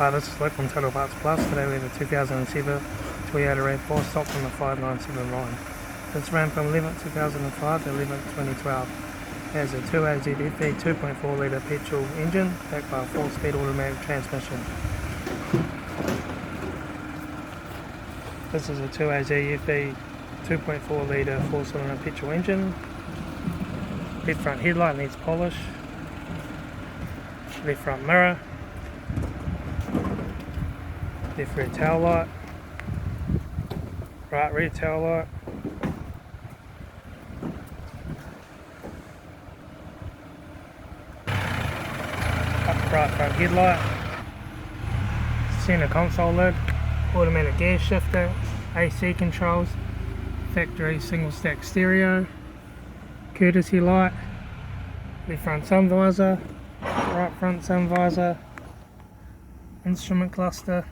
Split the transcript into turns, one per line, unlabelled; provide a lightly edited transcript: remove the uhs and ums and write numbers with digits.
Hi, this is Luke from Total Parts Plus. Today we have a 2007 Toyota Rav4 stocked on the 597 line. This ran from 11th 2005 to 11th 2012. It has a 2AZFE 2.4 litre petrol engine backed by a 4-speed automatic transmission. This is a 2AZFE 2.4 litre 4-cylinder petrol engine. Left front headlight needs polish. Left front mirror. Left rear tail light. Right rear tail light. Upright front headlight. Centre console lid. Automatic gear shifter. AC controls. Factory single stack stereo. Courtesy light. Left front sun visor. Right front sun visor. Instrument cluster.